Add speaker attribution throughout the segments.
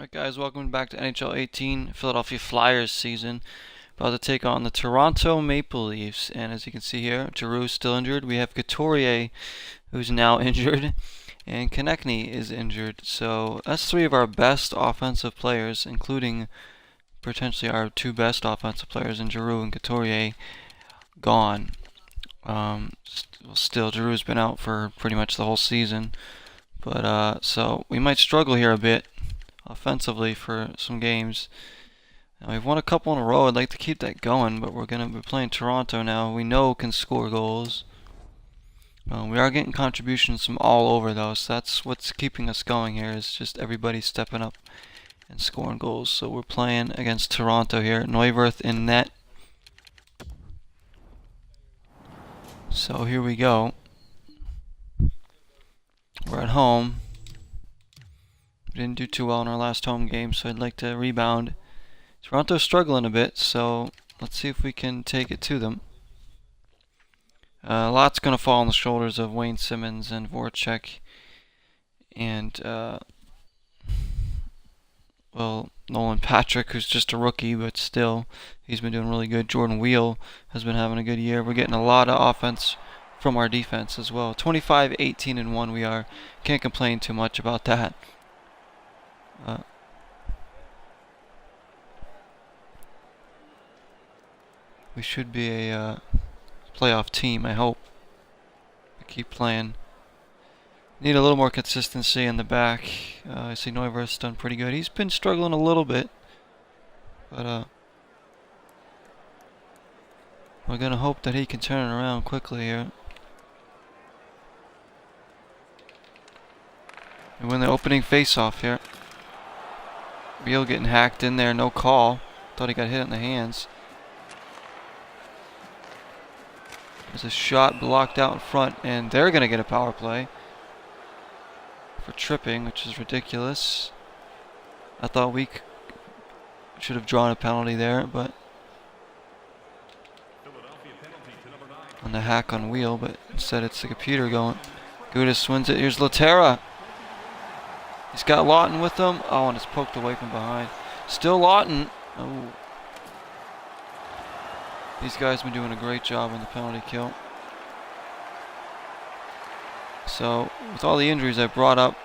Speaker 1: Alright guys, welcome back to NHL 18 Philadelphia Flyers season. About to take on the Toronto Maple Leafs, and as you can see here, Giroux's still injured. We have Couturier, who's now injured, and Konechny is injured. So that's three of our best offensive players, including potentially our two best offensive players in Giroux and Couturier, gone. Still, Giroux's been out for pretty much the whole season, but so we might struggle here a bit offensively for some games. Now, we've won a couple in a row. I'd like to keep that going, but we're going to be playing Toronto now. We know can score goals. We are getting contributions from all over though, so that's what's keeping us going here, is just everybody stepping up and scoring goals. So we're playing against Toronto here. Neuwirth in net. So here we go. We're at home. We didn't do too well in our last home game, so I'd like to rebound. Toronto's struggling a bit, so let's see if we can take it to them. A lot's going to fall on the shoulders of Wayne Simmonds and Voracek and, well, Nolan Patrick, who's just a rookie, but still, he's been doing really good. Jordan Wheel has been having a good year. We're getting a lot of offense from our defense as well. 25, 18, and 1 we are. Can't complain too much about that. We should be a playoff team, I hope. We keep playing. Need a little more consistency in the back. I see Neuwirth's done pretty good. He's been struggling a little bit, but we're gonna hope that he can turn it around quickly here. We win the opening face-off here. Wheel getting hacked in there, no call. Thought he got hit in the hands. There's a shot blocked out in front, and they're going to get a power play for tripping, which is ridiculous. I thought we should have drawn a penalty there, but on the hack on Wheel, but instead it's the computer going. Gudis wins it. Here's Laterra. He's got Lawton with him. Oh, and it's poked away from behind. Still Lawton. Oh. These guys have been doing a great job on the penalty kill. So, with all the injuries I brought up,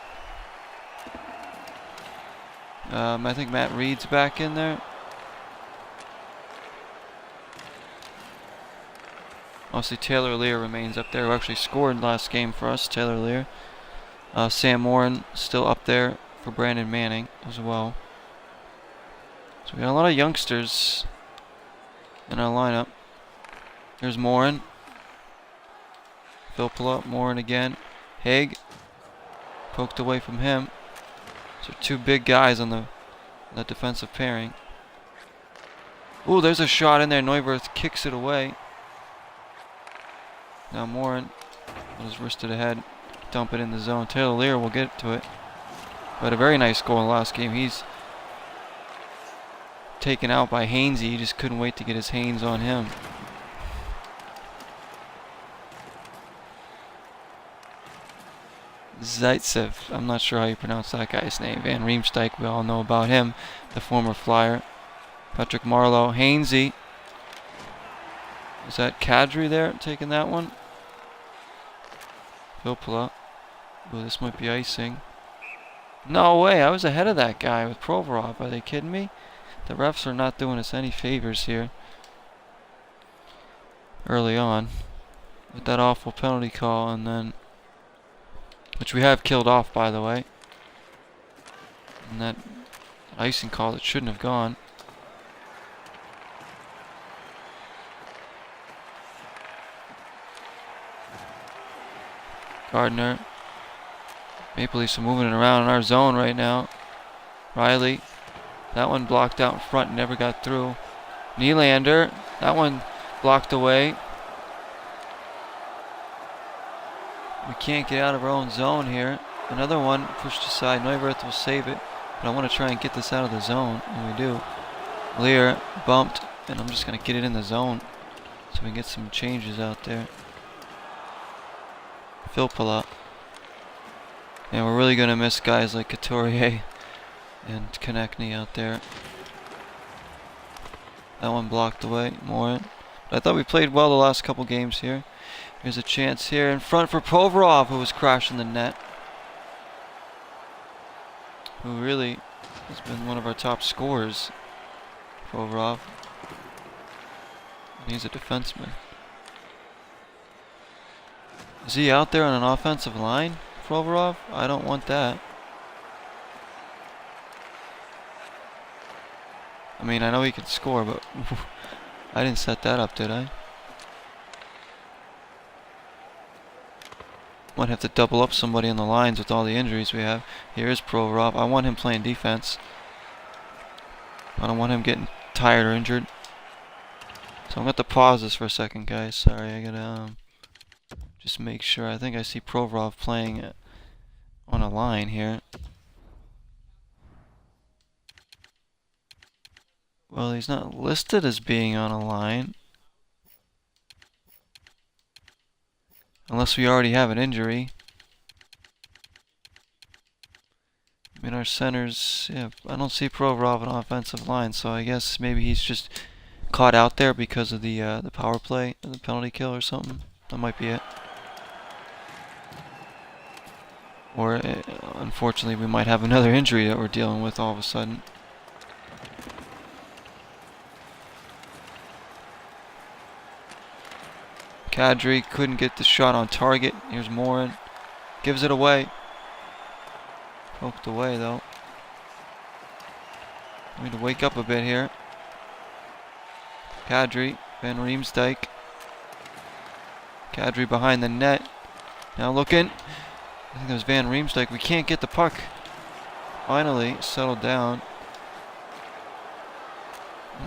Speaker 1: I think Matt Reed's back in there. Obviously, Taylor Lear remains up there, who actually scored last game for us, Taylor Lear. Sam Morin still up there for Brandon Manning as well. So we got a lot of youngsters in our lineup. Here's Morin. Filppula, Morin again. Haig. Poked away from him. So two big guys on the defensive pairing. Ooh, there's a shot in there. Neuwirth kicks it away. Now Morin will just wrist it ahead. Dump it in the zone. Taylor Lear will get to it. But a very nice goal in the last game. He's taken out by Hainsey. He just couldn't wait to get his hands on him. Zaitsev. I'm not sure how you pronounce that guy's name. Van Riemsdyk, we all know about him. The former Flyer. Patrick Marleau. Hainsey. Is that Kadri there taking that one? Filppula. Oh, this might be icing. No way, I was ahead of that guy with Provorov. Are they kidding me? The refs are not doing us any favors here early on with that awful penalty call, and then, which we have killed off, by the way, and that icing call that shouldn't have gone. Gardner. Maple Leafs are moving it around in our zone right now. Riley. That one blocked out in front, never got through. Nylander. That one blocked away. We can't get out of our own zone here. Another one pushed aside. Neuwirth will save it. But I want to try and get this out of the zone. And we do. Lear bumped. And I'm just going to get it in the zone so we can get some changes out there. Filppula. And we're really going to miss guys like Couturier And Konechny out there. That one blocked away. More. I thought we played well the last couple games here. Here's a chance here in front for Provorov, who was crashing the net. Who really has been one of our top scorers. Provorov. He's a defenseman. Is he out there on an offensive line, Provorov? I don't want that. I mean, I know he can score, but I didn't set that up, did I? Might have to double up somebody on the lines with all the injuries we have. Here is Provorov. I want him playing defense. I don't want him getting tired or injured. So I'm going to pause this for a second, guys. Sorry, I gotta just make sure. I think I see Provorov playing on a line here. Well, he's not listed as being on a line. Unless we already have an injury. I mean, our centers, yeah, I don't see Provorov on offensive line, so I guess maybe he's just caught out there because of the power play, the penalty kill or something. That might be it. Or, unfortunately, we might have another injury that we're dealing with all of a sudden. Kadri couldn't get the shot on target. Here's Morin. Gives it away. Poked away, though. We need to wake up a bit here. Kadri. Van Riemsdyk. Kadri behind the net. Now looking. I think that was Van Riemsdyk. We can't get the puck. Finally settled down.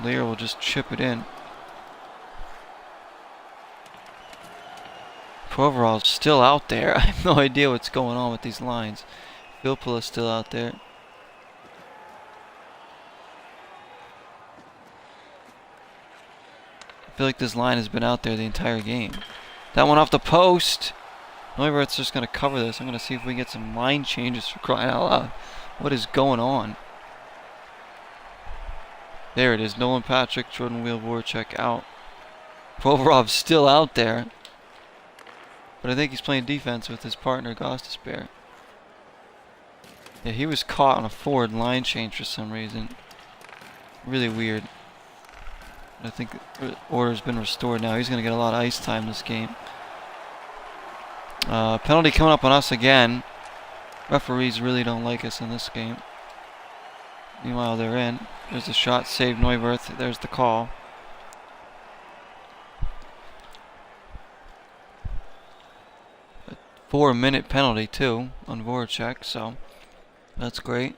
Speaker 1: Lear will just chip it in. Provorov's still out there. I have no idea what's going on with these lines. Vilpula's still out there. I feel like this line has been out there the entire game. That one off the post. Neuwirth's just going to cover this. I'm going to see if we can get some line changes for crying out loud. What is going on? There it is. Nolan Patrick, Jordan Wheel, Voracek out. Provorov's still out there. But I think he's playing defense with his partner, Gostisbehere. Yeah, he was caught on a forward line change for some reason. Really weird. I think order's been restored now. He's going to get a lot of ice time this game. Penalty coming up on us again. Referees really don't like us in this game. Meanwhile, they're in. There's the shot, saved Neuwirth. There's the call. A 4-minute penalty, too, on Voracek, so that's great.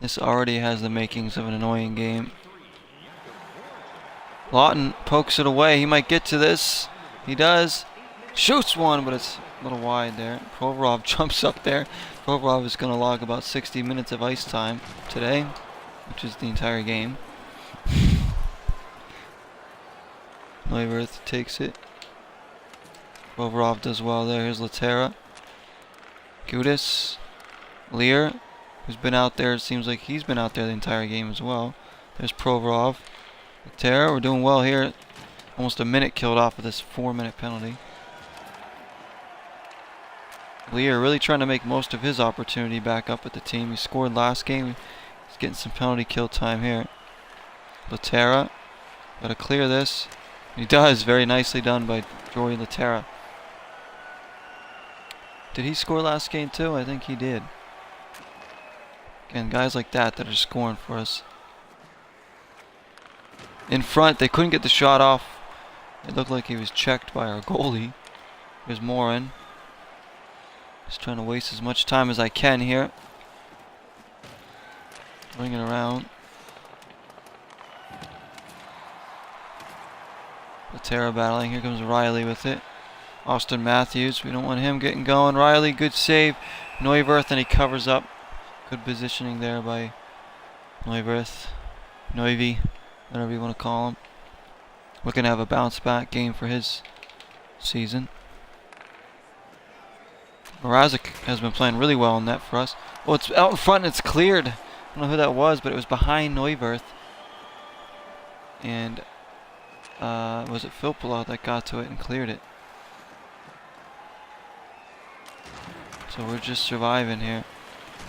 Speaker 1: This already has the makings of an annoying game. Lawton pokes it away. He might get to this. He does. Shoots one, but it's a little wide there. Provorov jumps up there. Provorov is going to log about 60 minutes of ice time today, which is the entire game. Neuwirth takes it. Provorov does well there. Here's Laterra. Gudis. Lear, who's been out there. It seems like he's been out there the entire game as well. There's Provorov. Laterra, we're doing well here. Almost a minute killed off of this 4-minute penalty. Lear really trying to make most of his opportunity back up with the team. He scored last game. He's getting some penalty kill time here. Laterra, got to clear this. He does. Very nicely done by Joey Laterra. Did he score last game too? I think he did. Again, guys like that are scoring for us. In front, they couldn't get the shot off. It looked like he was checked by our goalie. Here's Morin. Just trying to waste as much time as I can here. Bring it around. Laterra battling. Here comes Riley with it. Austin Matthews. We don't want him getting going. Riley, good save. Neuwirth, and he covers up. Good positioning there by Neuwirth. Neuvy, whatever you want to call him. Looking to have a bounce back game for his season. Mrazek has been playing really well in net for us. Oh, it's out in front and it's cleared. I don't know who that was, but it was behind Neuwirth. And was it Filppula that got to it and cleared it? So we're just surviving here.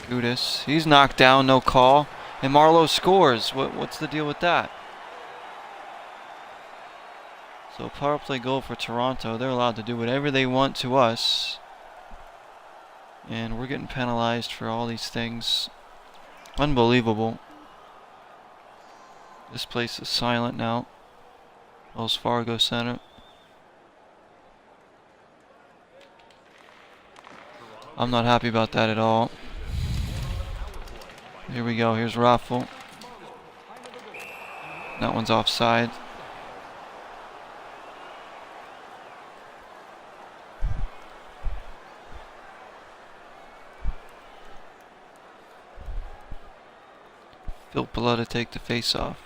Speaker 1: Gudis, he's knocked down, no call. And Marlowe scores. What's the deal with that? So power play goal for Toronto. They're allowed to do whatever they want to us. And we're getting penalized for all these things. Unbelievable. This place is silent now. Wells Fargo Center. I'm not happy about that at all. Here we go. Here's Raffle. That one's offside. Filppula to take the face off.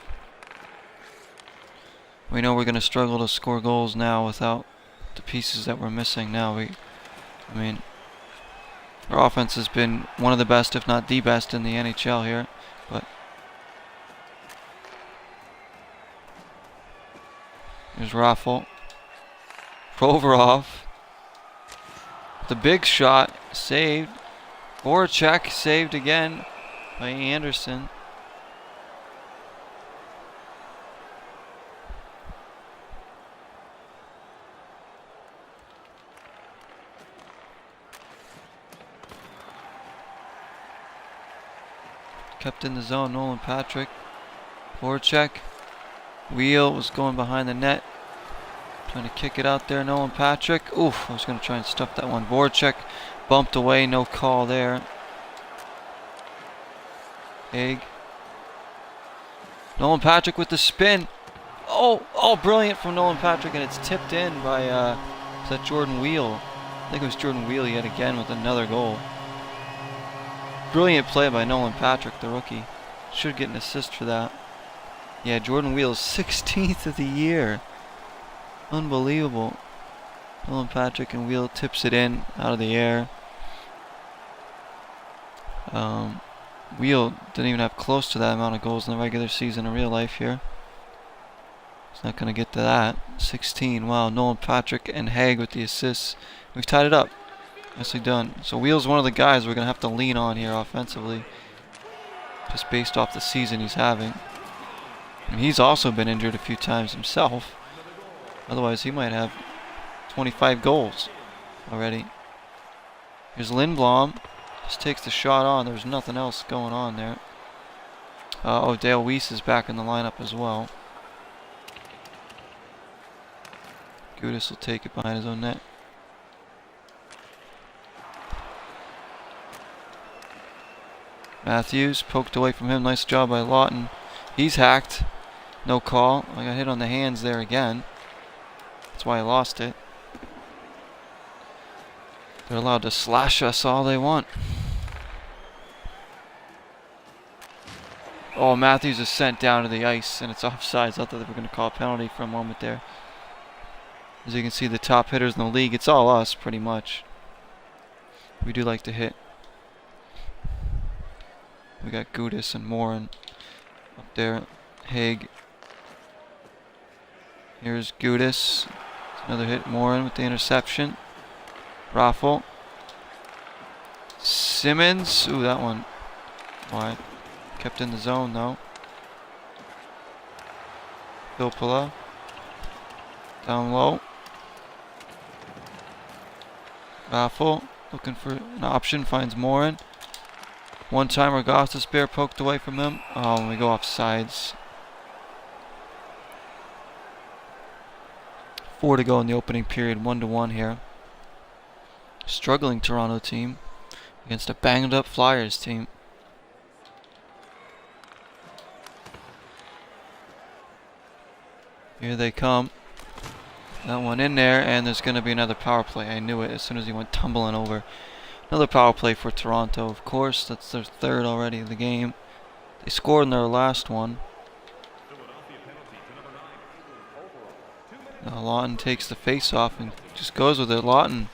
Speaker 1: We know we're going to struggle to score goals now without the pieces that we're missing now. I mean, our offense has been one of the best, if not the best, in the NHL here. But here's Raffle. Provorov. The big shot saved. Voracek saved again by Anderson. Kept in the zone, Nolan Patrick. Voracek. Wheel was going behind the net. Trying to kick it out there, Nolan Patrick. Oof, I was going to try and stuff that one. Voracek bumped away, no call there. Haig. Nolan Patrick with the spin. Oh, brilliant from Nolan Patrick, and it's tipped in by, is that Jordan Wheel? I think it was Jordan Wheel yet again with another goal. Brilliant play by Nolan Patrick, the rookie. Should get an assist for that. Yeah, Jordan Wheel's 16th of the year. Unbelievable. Nolan Patrick and Wheel tips it in out of the air. Wheel didn't even have close to that amount of goals in the regular season in real life here. He's not going to get to that. 16. Wow, Nolan Patrick and Haig with the assists. We've tied it up. Nicely done. So Wheel's one of the guys we're going to have to lean on here offensively. Just based off the season he's having. And he's also been injured a few times himself. Otherwise he might have 25 goals already. Here's Lindblom. Just takes the shot on. There's nothing else going on there. Dale Weiss is back in the lineup as well. Gudis will take it behind his own net. Matthews poked away from him. Nice job by Lawton. He's hacked. No call. I got hit on the hands there again. That's why I lost it. They're allowed to slash us all they want. Oh, Matthews is sent down to the ice and it's offside. I thought they were going to call a penalty for a moment there. As you can see, the top hitters in the league, it's all us pretty much. We do like to hit. We got Gudis and Morin up there. Haig. Here's Gudis. Another hit. Morin with the interception. Raffle. Simmons. Ooh, that one. Why? Kept in the zone though. Filppula. Down low. Raffle. Looking for an option. Finds Morin. One timer, Gostisbehere poked away from him. Oh, and we go off sides. 4 to go in the opening period, 1-1 here. Struggling Toronto team against a banged up Flyers team. Here they come. That one in there, and there's going to be another power play. I knew it as soon as he went tumbling over. Another power play for Toronto, of course. That's their third already of the game. They scored in their last one. Now Lawton takes the face off and just goes with it. Lawton.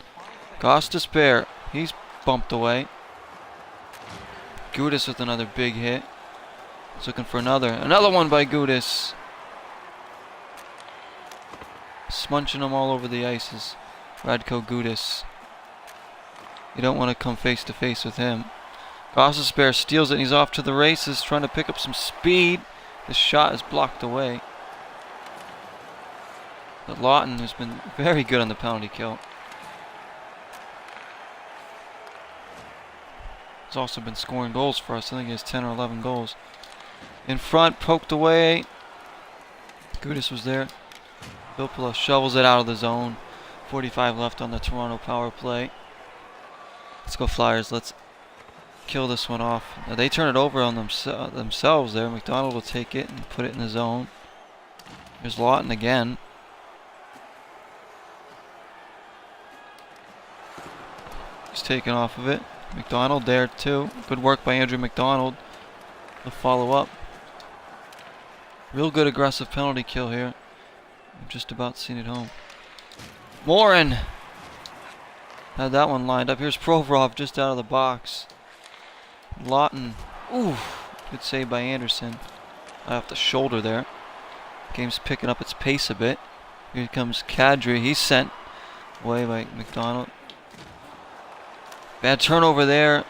Speaker 1: Gostisbehere. He's bumped away. Gudis with another big hit. He's looking for another one by Gudis. Smunching them all over the ice is Radko Gudis. You don't want to come face to face with him. Gostisbehere steals it and he's off to the races, trying to pick up some speed. The shot is blocked away. But Lawton has been very good on the penalty kill. He's also been scoring goals for us. I think he has 10 or 11 goals. In front, poked away. Gudis was there. Vilpala shovels it out of the zone. 45 left on the Toronto power play. Let's go Flyers. Let's kill this one off. Now they turn it over on themselves there. McDonald will take it and put it in the zone. There's Lawton again. He's taken off of it. McDonald there too. Good work by Andrew McDonald. The follow up. Real good aggressive penalty kill here. I've just about seen it home. Morin had that one lined up. Here's Provorov just out of the box. Lawton. Ooh. Good save by Anderson. Off the shoulder there. Game's picking up its pace a bit. Here comes Kadri. He's sent away by McDonald. Bad turnover there.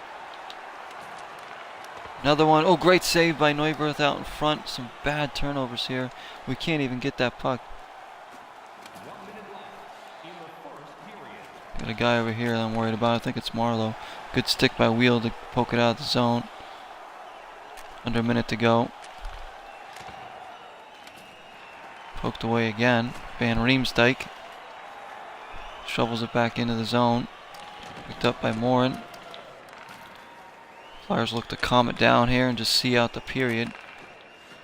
Speaker 1: Another one. Oh, great save by Neuwirth out in front. Some bad turnovers here. We can't even get that puck. Got a guy over here that I'm worried about. I think it's Marlowe. Good stick by Wheel to poke it out of the zone. Under a minute to go. Poked away again. Van Riemsdyk shovels it back into the zone. Picked up by Morin. Flyers look to calm it down here and just see out the period.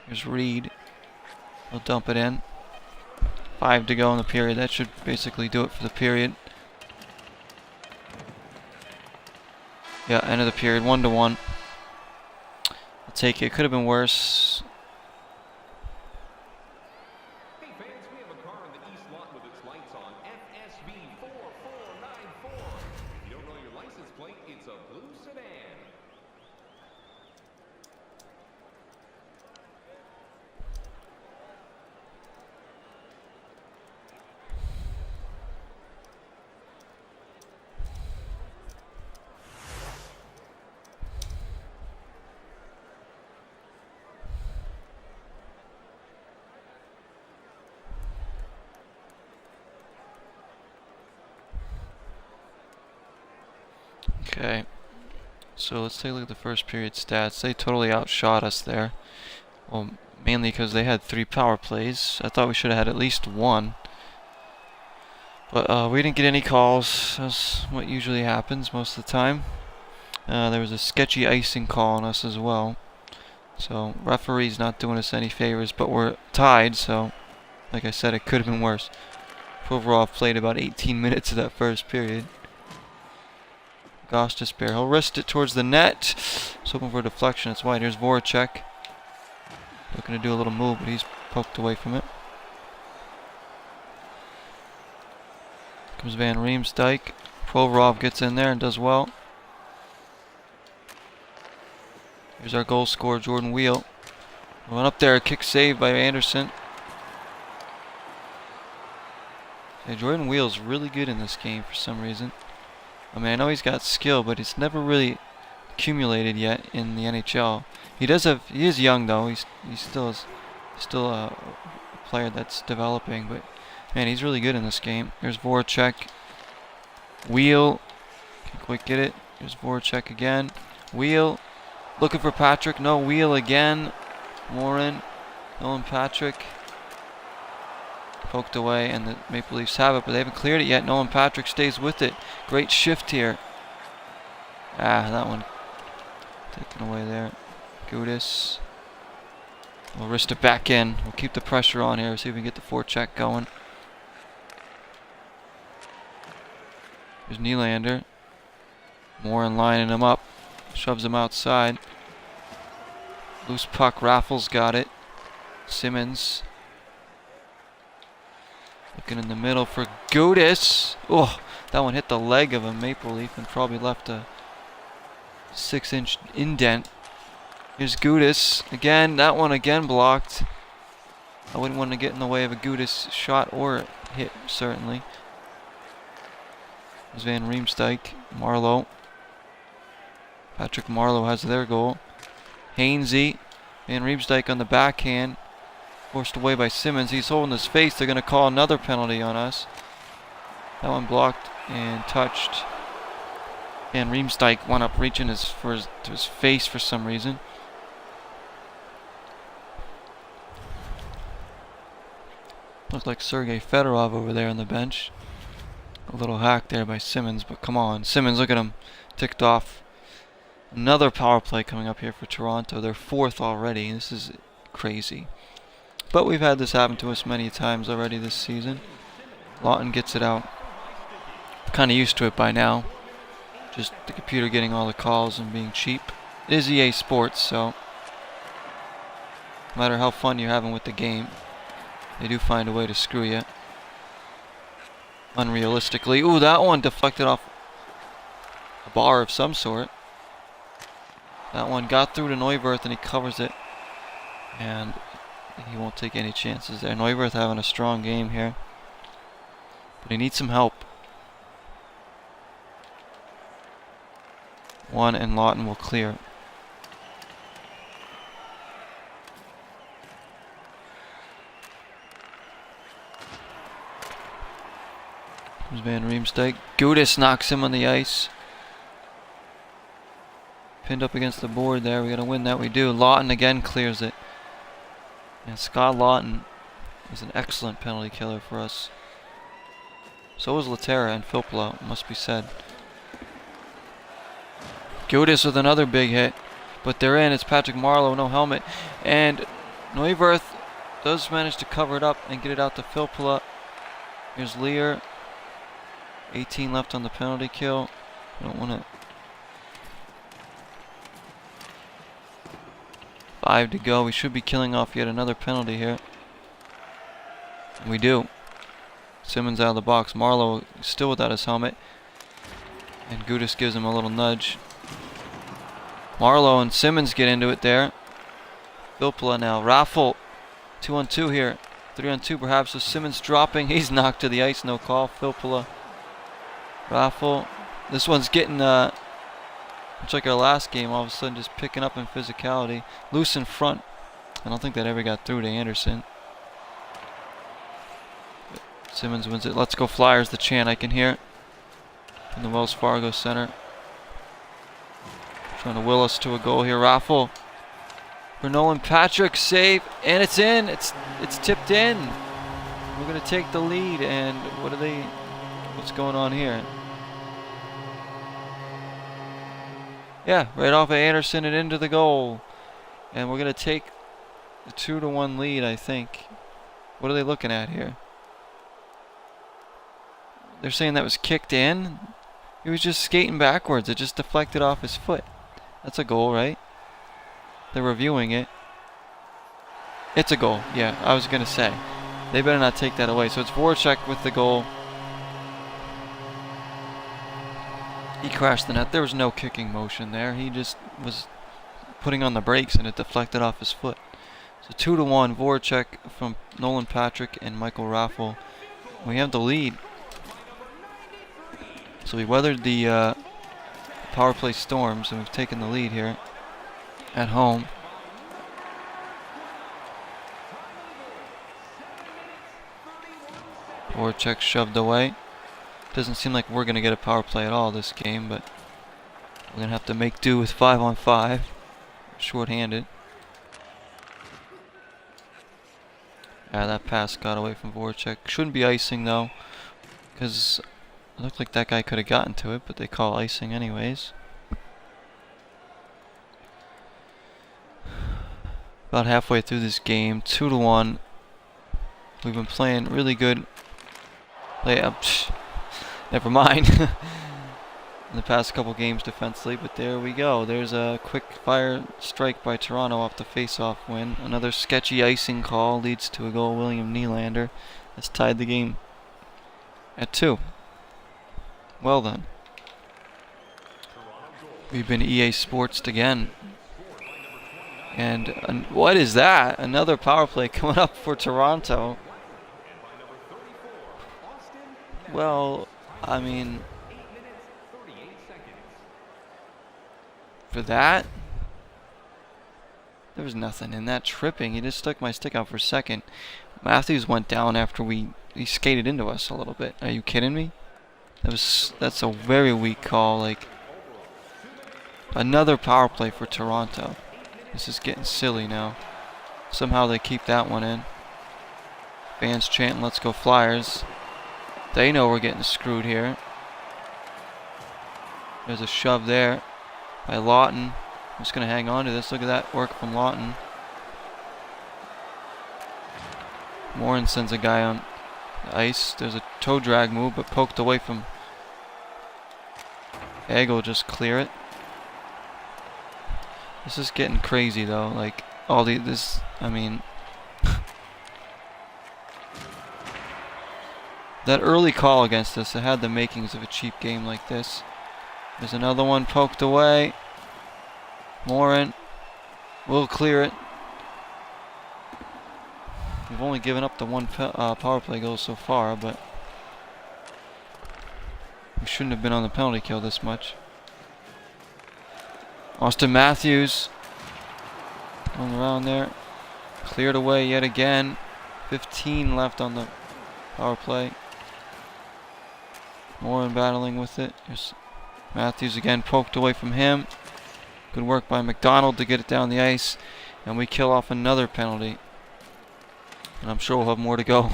Speaker 1: Here's Reed. He'll dump it in. 5 to go in the period. That should basically do it for the period. Yeah, end of the period. 1-1. I'll take it. It could have been worse.
Speaker 2: Hey fans, we have a car in the east lot with its lights on. FSB 4494. If you don't know your license plate, it's a blue sedan.
Speaker 1: Okay, so let's take a look at the first period stats. They totally outshot us there. Well, mainly because they had 3 power plays. I thought we should have had at least 1. But we didn't get any calls. That's what usually happens most of the time. There was a sketchy icing call on us as well. So referee's not doing us any favors, but we're tied, so like I said, it could have been worse. Provorov played about 18 minutes of that first period. Gostisbehere. He'll wrist it towards the net. He's hoping for a deflection. It's wide. Here's Voracek. Looking to do a little move, but he's poked away from it. Comes Van Riemsdyk. Provorov gets in there and does well. Here's our goal scorer, Jordan Wheel. Run up there. A kick save by Anderson. Yeah, Jordan Wheel's really good in this game for some reason. I mean, I know he's got skill, but it's never really accumulated yet in the NHL. He is young though. He's still a player that's developing, but man, he's really good in this game. Here's Voracek. Wheel. Can't quite get it. Here's Voracek again. Wheel. Looking for Patrick. No, Wheel again. Morin. Nolan Patrick. Poked away, and the Maple Leafs have it, but they haven't cleared it yet. Nolan Patrick stays with it. Great shift here. That one taken away there. Gudis. We'll wrist it back in. We'll keep the pressure on here. See if we can get the forecheck going. Here's Nylander. Morin lining him up. Shoves him outside. Loose puck. Raffles got it. Simmons. Looking in the middle for Gudis. Oh, that one hit the leg of a Maple Leaf and probably left a 6-inch indent. Here's Gudis again. That one again blocked. I wouldn't want to get in the way of a Gudis shot or hit, certainly. There's Van Riemsdyk, Marlowe. Patrick Marlowe has their goal. Hainsey, Van Riemsdyk on the backhand. Forced away by Simmons. He's holding his face. They're going to call another penalty on us. That one blocked and touched. Van Riemsdyk went up reaching to his face for some reason. Looks like Sergei Fedorov over there on the bench. A little hack there by Simmons, but come on. Simmons, look at him. Ticked off. Another power play coming up here for Toronto. They're 4th already. This is crazy. But we've had this happen to us many times already this season. Lawton gets it out. Kind of used to it by now. Just the computer getting all the calls and being cheap. It is EA Sports, so no matter how fun you're having with the game, they do find a way to screw you. Unrealistically. Ooh, that one deflected off a bar of some sort. That one got through to Neuwirth and he covers it. And he won't take any chances there. Neuwirth having a strong game here. But he needs some help. One and Lawton will clear. There's Van Riemsdyk. Gudis knocks him on the ice. Pinned up against the board there. We gotta win that. We do. Lawton again clears it. And Scott Lawton is an excellent penalty killer for us. So is Laterra and Filppula, must be said. Gudis with another big hit. But they're in. It's Patrick Marlowe, no helmet. And Neuwirth does manage to cover it up and get it out to Filppula. Here's Lear. 18 left on the penalty kill. I don't want to. 5 to go. We should be killing off yet another penalty here. We do. Simmons out of the box. Marlowe still without his helmet. And Gudis gives him a little nudge. Marlowe and Simmons get into it there. Filppula now. Raffle. 2-on-2 here. 3-on-2 perhaps with Simmons dropping. He's knocked to the ice. No call. Filppula. Raffle. This one's getting much like our last game, all of a sudden just picking up in physicality. Loose in front. I don't think that ever got through to Anderson. But Simmons wins it. Let's go Flyers, the chant I can hear in the Wells Fargo Center. Trying to will us to a goal here. Raffle for Nolan Patrick. Save. And it's in. It's tipped in. We're going to take the lead. And what's going on here? Yeah, right off of Anderson and into the goal. And we're going to take the 2-1 lead, I think. What are they looking at here? They're saying that was kicked in. He was just skating backwards. It just deflected off his foot. That's a goal, right? They're reviewing it. It's a goal. Yeah, I was going to say. They better not take that away. So it's Voracek with the goal. He crashed the net. There was no kicking motion there. He just was putting on the brakes and it deflected off his foot. So 2-1, Voracek from Nolan Patrick and Michael Raffle. We have the lead. So we weathered the power play storms and we've taken the lead here at home. Voracek shoved away. Doesn't seem like we're going to get a power play at all this game, but we're going to have to make do with 5-on-5. Short-handed. That pass got away from Voracek. Shouldn't be icing, though, because it looked like that guy could have gotten to it, but they call icing anyways. About halfway through this game, 2-1. We've been playing really good. Never mind. In the past couple games defensively, but there we go. There's a quick fire strike by Toronto off the face-off win. Another sketchy icing call leads to a goal. William Nylander has tied the game at 2. Well then. We've been EA Sportsed again. And what is that? Another power play coming up for Toronto. Well, I mean, for that, there was nothing in that. Tripping. He just stuck my stick out for a second. Matthews went down after he skated into us a little bit. Are you kidding me? That's a very weak call. Like, another power play for Toronto. This is getting silly now. Somehow they keep that one in. Fans chanting, "Let's go Flyers." They know we're getting screwed here. There's a shove there by Lawton. I'm just going to hang on to this. Look at that work from Lawton. Morin sends a guy on the ice. There's a toe drag move, but poked away from Egg will just clear it. This is getting crazy though. Like, I mean, that early call against us, it had the makings of a cheap game like this. There's another one poked away. Morin will clear it. We've only given up the one power play goal so far, but we shouldn't have been on the penalty kill this much. Austin Matthews going around there. Cleared away yet again. 15 left on the power play. Morin battling with it. Here's Matthews again, poked away from him. Good work by McDonald to get it down the ice. And we kill off another penalty. And I'm sure we'll have more to go.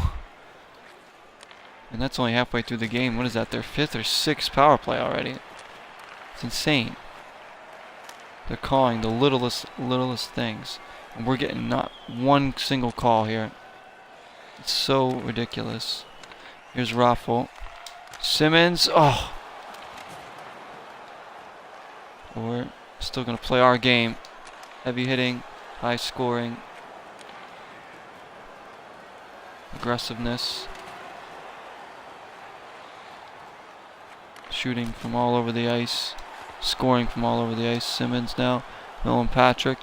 Speaker 1: And that's only halfway through the game. What is that? Their 5th or 6th power play already. It's insane. They're calling the littlest things. And we're getting not one single call here. It's so ridiculous. Here's Raffle. Simmons. Oh. We're still going to play our game. Heavy hitting. High scoring. Aggressiveness. Shooting from all over the ice. Scoring from all over the ice. Simmons now. Nolan Patrick.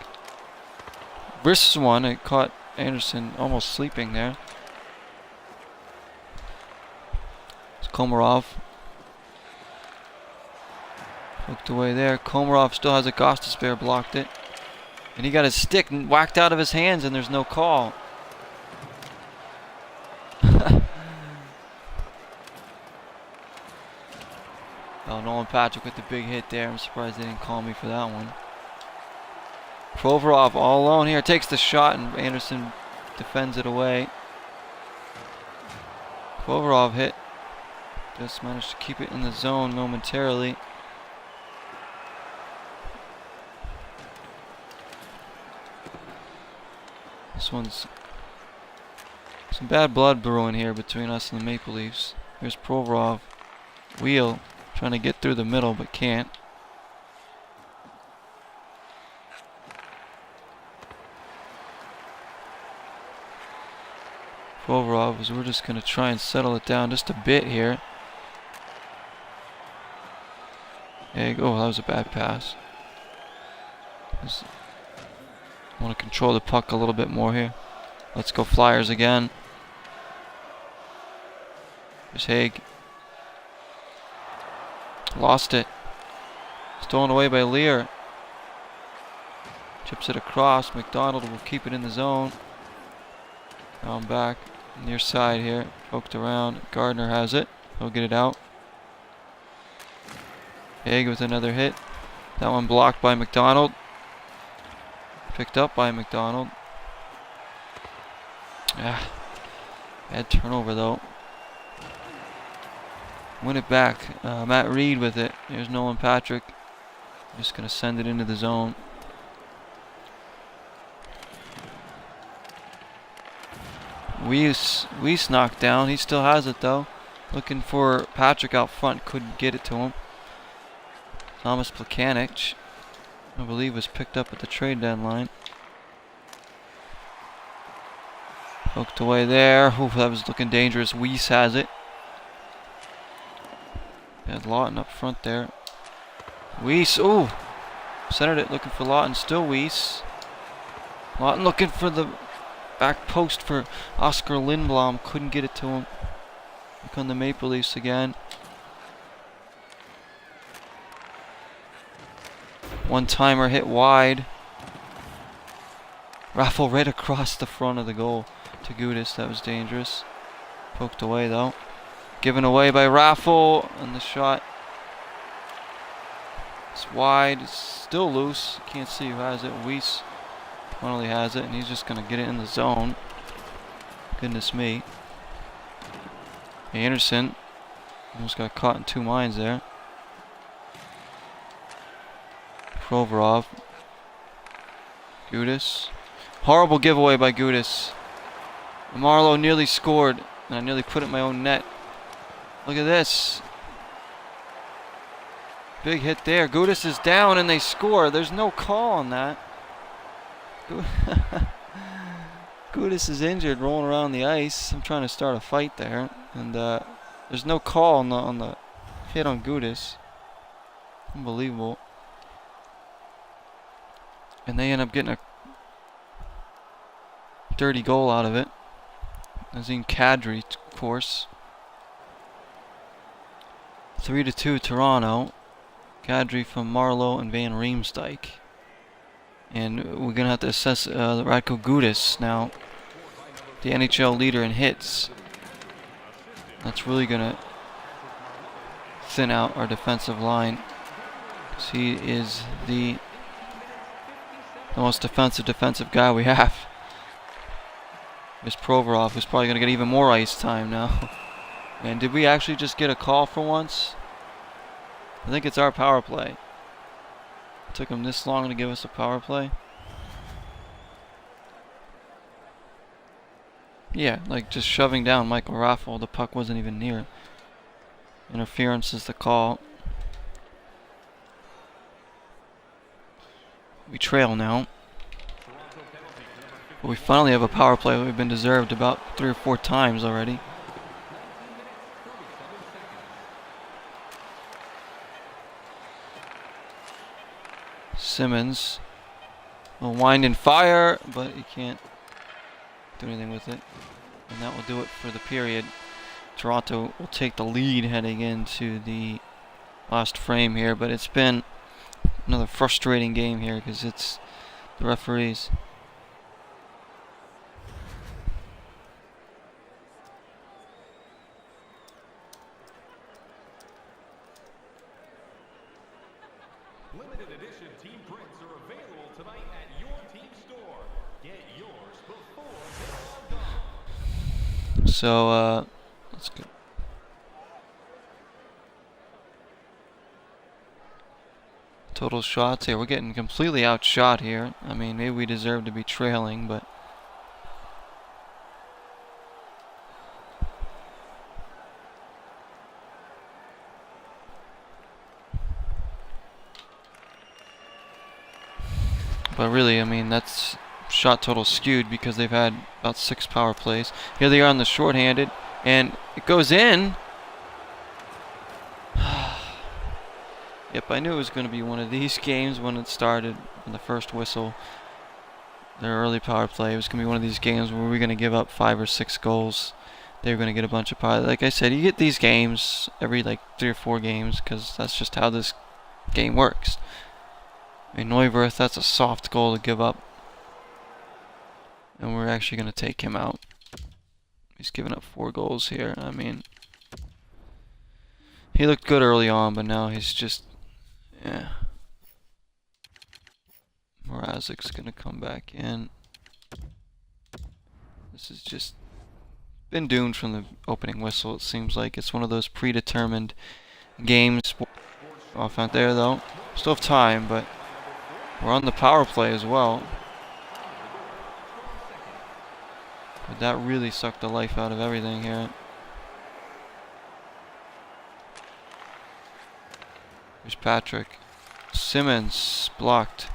Speaker 1: Wrists one. It caught Anderson almost sleeping there. It's Komarov. Hooked away there. Komarov still has a Gostisbehere, blocked it. And he got his stick whacked out of his hands and there's no call. Oh, Nolan Patrick with the big hit there. I'm surprised they didn't call me for that one. Provorov all alone here. Takes the shot and Anderson defends it away. Provorov hit. Just managed to keep it in the zone momentarily. This one's some bad blood brewing here between us and the Maple Leafs. Here's Provorov. Wheel. Trying to get through the middle, but can't. Provorov, as we're just going to try and settle it down just a bit here. Egg. Oh, that was a bad pass. I want to control the puck a little bit more here. Let's go Flyers again. There's Haig. Lost it. Stolen away by Lear. Chips it across. McDonald will keep it in the zone. Now I'm back near side here. Poked around. Gardner has it. He'll get it out. Haig with another hit. That one blocked by McDonald. Picked up by McDonald. Bad turnover though. Win it back. Matt Reed with it. There's Nolan Patrick. Just going to send it into the zone. Weiss knocked down. He still has it though. Looking for Patrick out front. Couldn't get it to him. Thomas Plekanec, I believe, was picked up at the trade deadline. Poked away there. Ooh, that was looking dangerous. Weiss has it. Had Lawton up front there. Weiss, ooh, Centered it, looking for Lawton. Still Weiss. Lawton looking for the back post for Oscar Lindblom. Couldn't get it to him. Back on the Maple Leafs again. One-timer hit wide. Raffle right across the front of the goal to Gudis. That was dangerous. Poked away though. Given away by Raffle. And the shot. It's wide. It's still loose. Can't see who has it. Weiss finally has it. And he's just going to get it in the zone. Goodness me. Anderson almost got caught in two minds there. Provorov. Gudis. Horrible giveaway by Gudis. Marlowe nearly scored, and I nearly put it in my own net. Look at this. Big hit there. Gudis is down, and they score. There's no call on that. Gudis is injured, rolling around the ice. I'm trying to start a fight there, and there's no call on the hit on Gudis. Unbelievable. And they end up getting a dirty goal out of it. Nazim Kadri, of course. 3-2 Toronto. Kadri from Marlowe and Van Riemsdyk. And we're going to have to assess Radko Gudis now. The NHL leader in hits. That's really going to thin out our defensive line. He is the most defensive guy we have. Miss Provorov, who's probably going to get even more ice time now. And did we actually just get a call for once? I think it's our power play. It took him this long to give us a power play. Yeah, like just shoving down Michael Raffle. The puck wasn't even near. Interference is the call. We trail now. But we finally have a power play. We've been deserved about 3 or 4 times already. Simmons will wind and fire, but he can't do anything with it. And that will do it for the period. Toronto will take the lead heading into the last frame here, but it's been another frustrating game here because it's the referees.
Speaker 2: Limited edition team prints are available tonight at your team store. Get yours before they're all gone.
Speaker 1: So, let's go. Total shots here. We're getting completely outshot here. I mean, maybe we deserve to be trailing, but really, I mean, that's shot total skewed because they've had about 6 power plays. Here they are on the shorthanded, and it goes in. Yep, I knew it was going to be one of these games when it started in the first whistle. Their early power play. It was going to be one of these games where we're going to give up 5 or 6 goals. They were going to get a bunch of power. Like I said, you get these games every like 3 or 4 games because that's just how this game works. I mean, Neuwirth, that's a soft goal to give up. And we're actually going to take him out. He's given up 4 goals here. I mean, he looked good early on, but now he's just, yeah. Mrazek's going to come back in. This has just been doomed from the opening whistle. It seems like it's one of those predetermined games. Off out there, though. Still have time, but we're on the power play as well. But that really sucked the life out of everything here. Here's Patrick. Simmons blocked.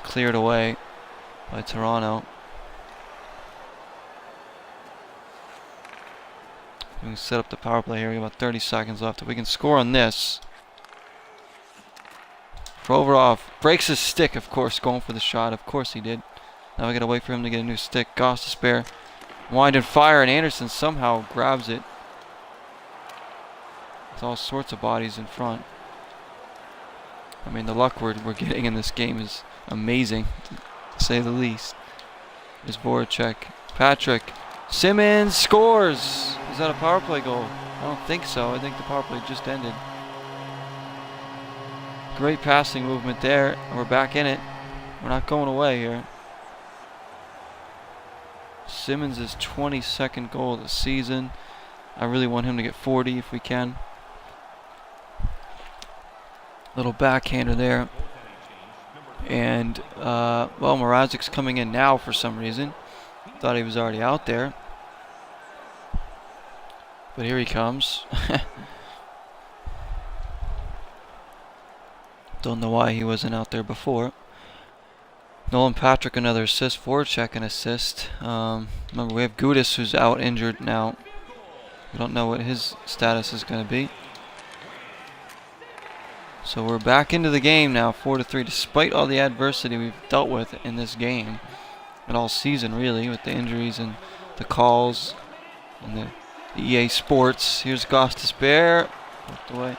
Speaker 1: Cleared away by Toronto. We can set up the power play here. We have about 30 seconds left. If we can score on this, Provorov breaks his stick, of course, going for the shot. Of course he did. Now we gotta wait for him to get a new stick. Goss to spare. Wind and fire, and Anderson somehow grabs it. With all sorts of bodies in front. I mean, the luck we're getting in this game is amazing, to say the least. There's Voracek. Patrick. Simmons scores! Is that a power play goal? I don't think so. I think the power play just ended. Great passing movement there. We're back in it. We're not going away here. Simmons' 22nd goal of the season. I really want him to get 40 if we can. Little backhander there. And, well, Mrazek's coming in now for some reason. Thought he was already out there. But here he comes. Don't know why he wasn't out there before. Nolan Patrick, another assist. Voracek, an assist. Remember, we have Gudis, who's out injured now. We don't know what his status is going to be. So we're back into the game now, 4-3, despite all the adversity we've dealt with in this game. And all season, really, with the injuries and the calls and the EA Sports. Here's Goss to spare. Walked away.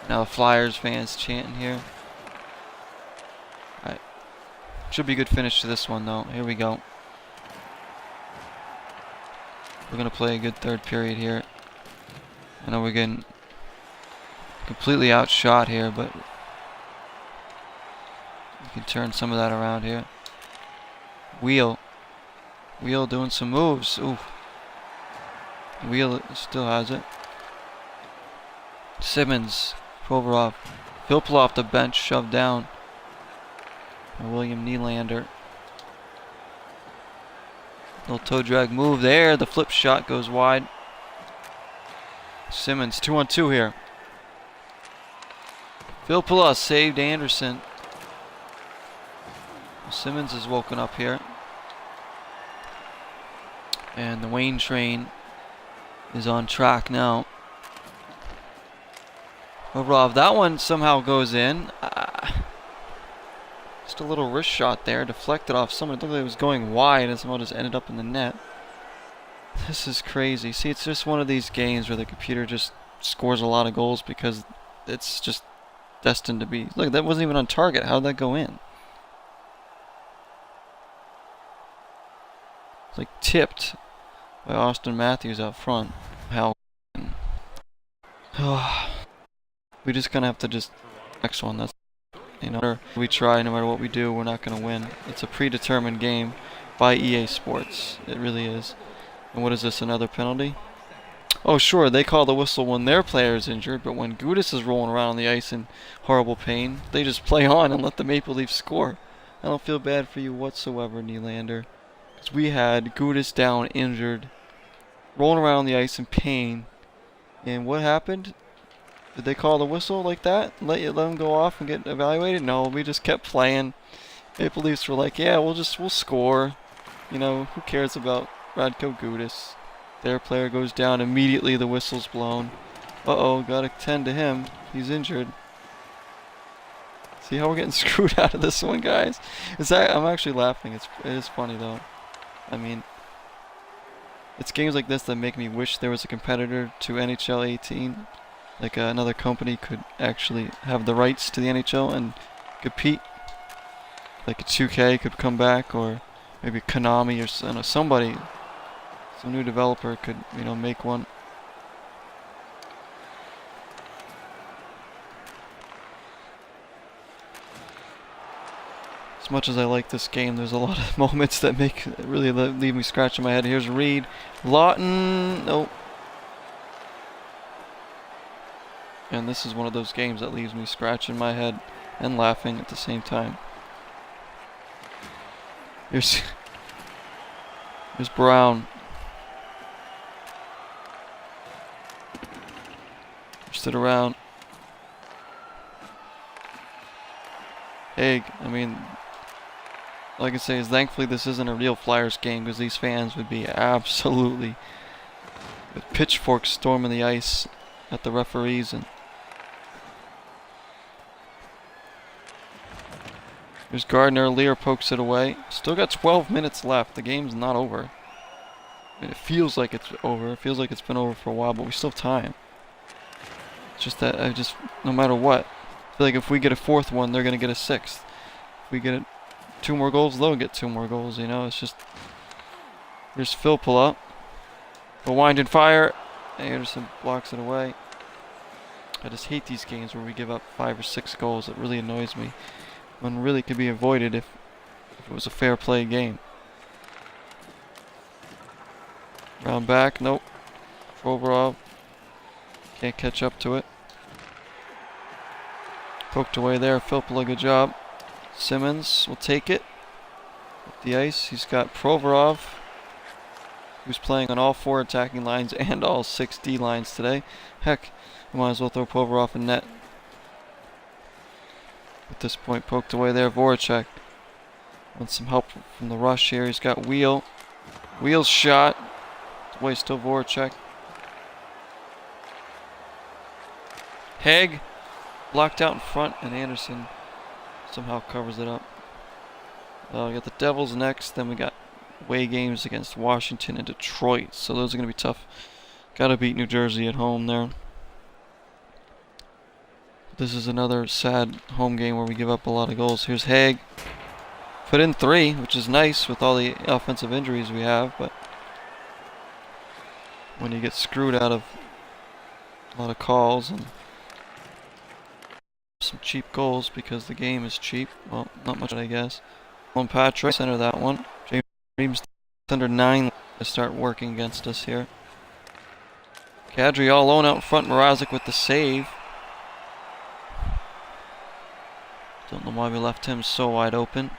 Speaker 1: Now the Flyers fans chanting here. Alright. Should be a good finish to this one, though. Here we go. We're going to play a good third period here. I know we're getting completely outshot here, but we can turn some of that around here. Wheel doing some moves. Ooh. Wheel still has it. Simmons, Provorov, Filppula off the bench, shoved down. And William Nylander. Little toe drag move there. The flip shot goes wide. Simmons 2-on-2 here. Filppula saved Anderson. Simmons is woken up here. And the Wayne train is on track now. Provorov, that one somehow goes in. Just a little wrist shot there, deflected off someone. It looked like it was going wide and somehow just ended up in the net. This is crazy. See, it's just one of these games where the computer just scores a lot of goals because it's just destined to be. Look, that wasn't even on target. How'd that go in? It's like tipped by Austin Matthews out front. How we just gonna have to just next one. That's, you know, we try, no matter what we do, we're not gonna win. It's a predetermined game by EA Sports. It really is. And what is this? Another penalty? Oh, sure, they call the whistle when their player is injured, but when Gudis is rolling around on the ice in horrible pain, they just play on and let the Maple Leafs score. I don't feel bad for you whatsoever, Nylander. Because we had Gudis down, injured, rolling around on the ice in pain. And what happened? Did they call the whistle like that? Let him go off and get evaluated? No, we just kept playing. Maple Leafs were like, yeah, we'll score. You know, who cares about Radko Gudis? Their player goes down, immediately the whistle's blown. Uh-oh, gotta tend to him. He's injured. See how we're getting screwed out of this one, guys? I'm actually laughing. It is funny, though. I mean, it's games like this that make me wish there was a competitor to NHL 18. Like another company could actually have the rights to the NHL and compete. Like a 2K could come back, or maybe Konami or somebody. Some new developer could, you know, make one. As much as I like this game, there's a lot of moments that really leave me scratching my head. Here's Reed. Lawton. Nope. And this is one of those games that leaves me scratching my head and laughing at the same time. Here's Brown. Stood around. Haig, I mean, all I can say is thankfully this isn't a real Flyers game, because these fans would be absolutely with pitchforks storming the ice at the referees. And Here's Gardner. Lear pokes it away. Still got 12 minutes left. The game's not over. I mean, it feels like it's over. It feels like it's been over for a while, but we still have time. It's just that no matter what, I feel like if we get a fourth one, they're going to get a sixth. If we get 2 more goals, they'll get 2 more goals, you know? It's just... Here's Phil pull up. The wind and fire. Anderson blocks it away. I just hate these games where we give up 5 or 6 goals. It really annoys me. One really could be avoided if it was a fair play game. Round back, nope. Provorov can't catch up to it. Poked away there. Filppula, good job. Simmons will take it. Up the ice. He's got Provorov, who's playing on all 4 attacking lines and all 6 D lines today. Heck, we might as well throw Provorov in net. At this point, poked away there. Voracek wants some help from the rush here. He's got Wheel. Wheel's shot. Away still Voracek. Haig blocked out in front, and Anderson somehow covers it up. We got the Devils next. Then we got away games against Washington and Detroit. So those are going to be tough. Got to beat New Jersey at home there. This is another sad home game where we give up a lot of goals. Here's Haig. Put in 3, which is nice with all the offensive injuries we have, but when you get screwed out of a lot of calls and some cheap goals because the game is cheap, well, not much I guess. On Patrick, center that one. James under 9 to start working against us here. Kadri all alone out in front. Mrazek with the save. Don't know why we left him so wide open.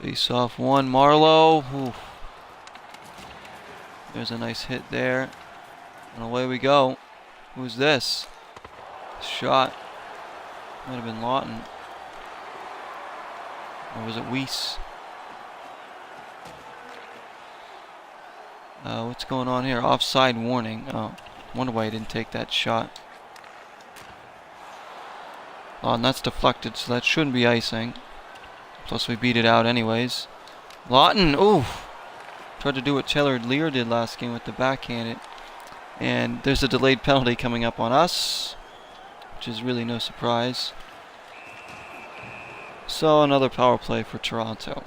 Speaker 1: Face off 1. Marlowe. Ooh. There's a nice hit there. And away we go. Who's this? Shot. Might have been Lawton. Or was it Weiss? What's going on here? Offside warning. Oh, wonder why he didn't take that shot. Oh, and that's deflected, so that shouldn't be icing. Plus we beat it out anyways. Lawton, ooh! Tried to do what Taylor Lear did last game with the backhanded. And there's a delayed penalty coming up on us, which is really no surprise. So another power play for Toronto.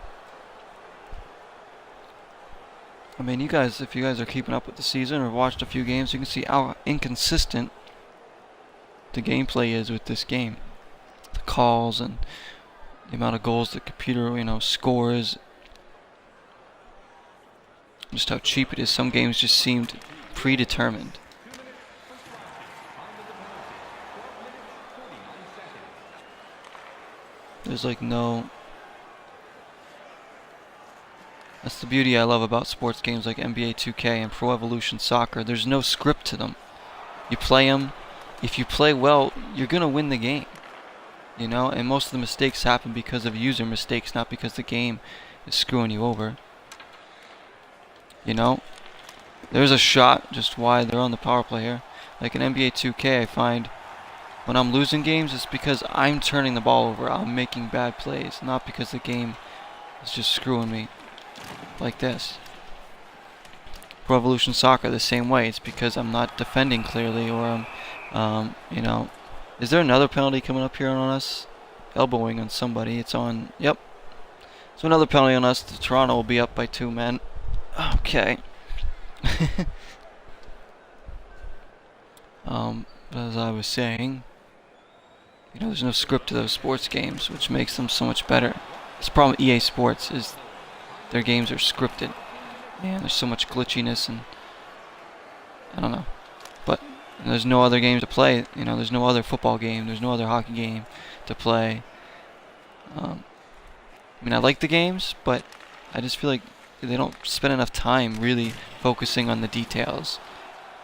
Speaker 1: I mean, if you guys are keeping up with the season or watched a few games, you can see how inconsistent the gameplay is with this game. The calls and the amount of goals the computer, scores. Just how cheap it is. Some games just seemed predetermined. There's like no... That's the beauty I love about sports games like NBA 2K and Pro Evolution Soccer. There's no script to them. You play them. If you play well, you're going to win the game. And most of the mistakes happen because of user mistakes, not because the game is screwing you over. There's a shot just wide. They're on the power play here. Like in NBA 2K, I find when I'm losing games, it's because I'm turning the ball over. I'm making bad plays, not because the game is just screwing me like this. Pro Evolution Soccer the same way. It's because I'm not defending clearly, or I'm, Is there another penalty coming up here on us? Elbowing on somebody. It's on. Yep. So another penalty on us. Toronto will be up by 2 men. Okay. As I was saying, there's no script to those sports games, which makes them so much better. This problem with EA Sports is their games are scripted. Man, there's so much glitchiness and I don't know. But there's no other games to play. There's no other football game. There's no other hockey game to play. I like the games, but I just feel like they don't spend enough time really focusing on the details,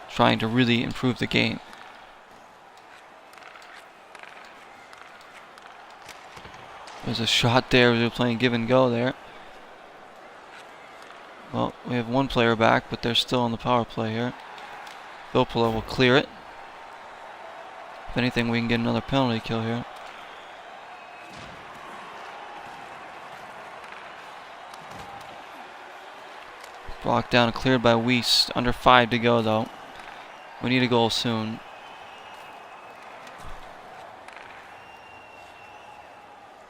Speaker 1: trying to really improve the game. There's a shot there. We were playing give and go there. Well, we have 1 player back, but they're still on the power play here. Filppula will clear it. If anything, we can get another penalty kill here. Blocked down and cleared by Weiss. Under 5 to go, though. We need a goal soon.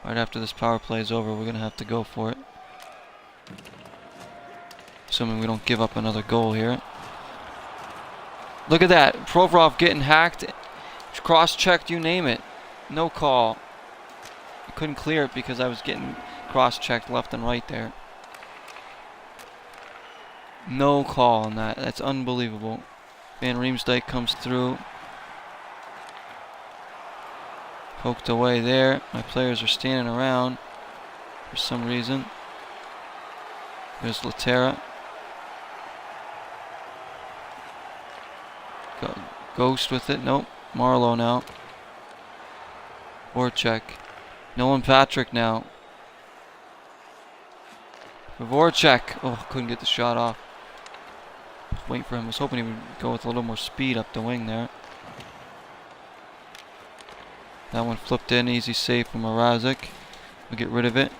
Speaker 1: Right after this power play is over, we're going to have to go for it. Assuming we don't give up another goal here. Look at that. Provorov getting hacked. Cross-checked, you name it. No call. I couldn't clear it because I was getting cross-checked left and right there. No call on that. That's unbelievable. Van Riemsdyk comes through. Poked away there. My players are standing around for some reason. There's Laterra. Ghost with it. Nope. Marlowe now. Voracek. Nolan Patrick now. Voracek. Oh, couldn't get the shot off. Waiting for him. I was hoping he would go with a little more speed up the wing there. That one flipped in. Easy save from Mrazek. We'll get rid of it.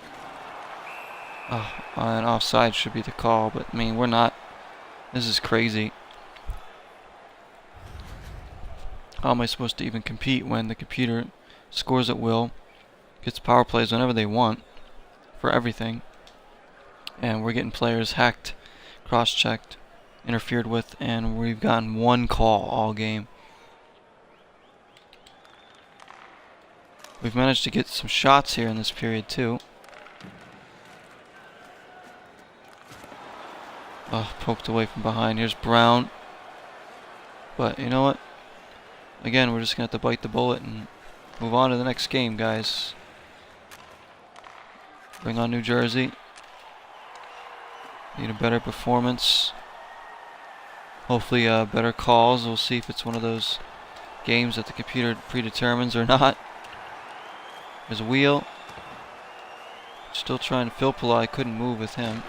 Speaker 1: Oh, and offside should be the call, but I mean, we're not. This is crazy. How am I supposed to even compete when the computer scores at will, gets power plays whenever they want, for everything, and we're getting players hacked, cross-checked, interfered with, and we've gotten one call all game. We've managed to get some shots here in this period too. Oh, poked away from behind. Here's Brown. But you know what? Again, we're just going to have to bite the bullet and move on to the next game, guys. Bring on New Jersey. Need a better performance. Hopefully better calls. We'll see if it's one of those games that the computer predetermines or not. There's a wheel. Still trying to Filppula. I couldn't move with him.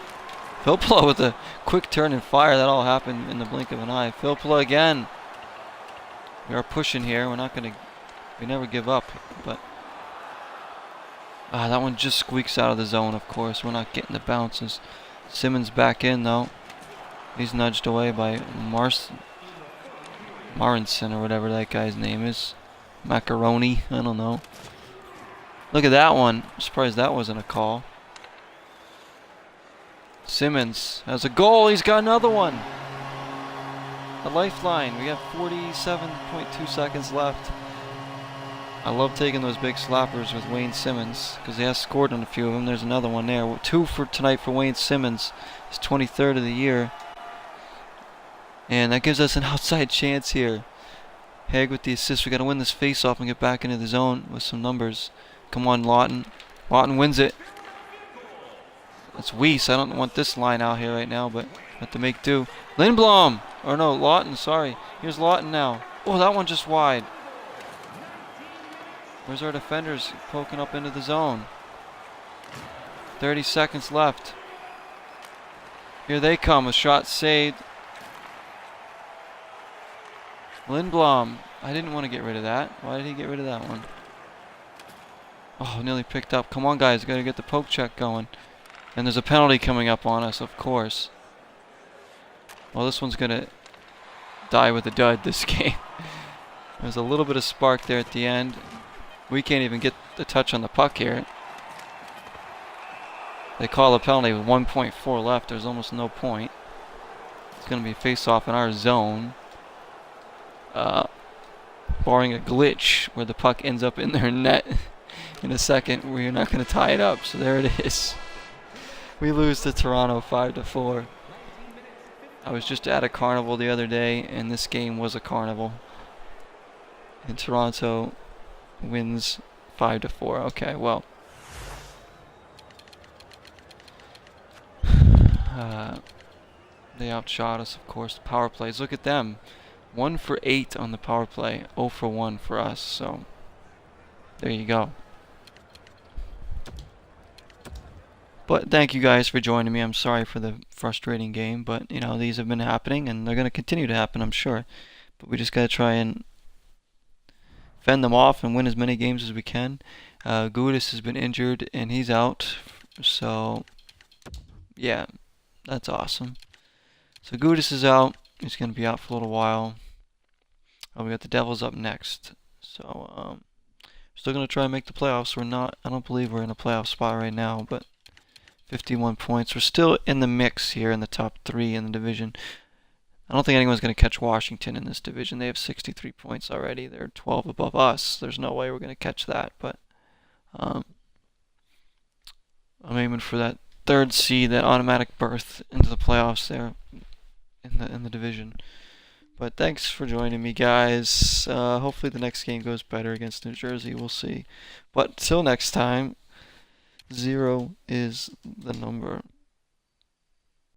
Speaker 1: Filppula with a quick turn and fire. That all happened in the blink of an eye. Filppula again. We are pushing here. We're not going to... We never give up. But... that one just squeaks out of the zone, of course. We're not getting the bounces. Simmons back in, though. He's nudged away by Marinson or whatever that guy's name is. Macaroni. I don't know. Look at that one. I'm surprised that wasn't a call. Simmons has a goal. He's got another one. A lifeline. We have 47.2 seconds left. I love taking those big slappers with Wayne Simmons because he has scored on a few of them. There's another one there. 2 for tonight for Wayne Simmons. His 23rd of the year. And that gives us an outside chance here. Haig with the assist. We got to win this face-off and get back into the zone with some numbers. Come on, Lawton. Lawton wins it. That's Weiss. I don't want this line out here right now, but have to make do. Lindblom! Or no, Lawton, sorry. Here's Lawton now. Oh, that one just wide. Where's our defenders poking up into the zone? 30 seconds left. Here they come. A shot saved. Lindblom. I didn't want to get rid of that. Why did he get rid of that one? Oh, nearly picked up. Come on, guys. Got to get the poke check going. And there's a penalty coming up on us, of course. Well, this one's going to die with a dud this game. There's a little bit of spark there at the end. We can't even get the touch on the puck here. They call a penalty with 1.4 left. There's almost no point. It's going to be a face-off in our zone. Barring a glitch where the puck ends up in their net in a second, we're not going to tie it up. So there it is. We lose to Toronto 5-4. I was just at a carnival the other day, and this game was a carnival. And Toronto wins 5-4. Okay, well. They outshot us, of course. Power plays. Look at them. 1 for 8 on the power play. 0 for 1 for us. So, there you go. But thank you guys for joining me. I'm sorry for the frustrating game, but you know, these have been happening and they're going to continue to happen, I'm sure. but we just gotta try and fend them off and win as many games as we can. Gudis has been injured and he's out, so yeah, that's awesome. So Gudis is out. He's gonna be out for a little while. Oh, we got the Devils up next. So still gonna try and make the playoffs. We're not. I don't believe we're in a playoff spot right now, but 51 points. We're still in the mix here in the top 3 in the division. I don't think anyone's going to catch Washington in this division. They have 63 points already. They're 12 above us. There's no way we're going to catch that. But I'm aiming for that 3rd seed, that automatic berth into the playoffs there in the division. But thanks for joining me, guys. Hopefully the next game goes better against New Jersey. We'll see. But till next time, 0 is the number.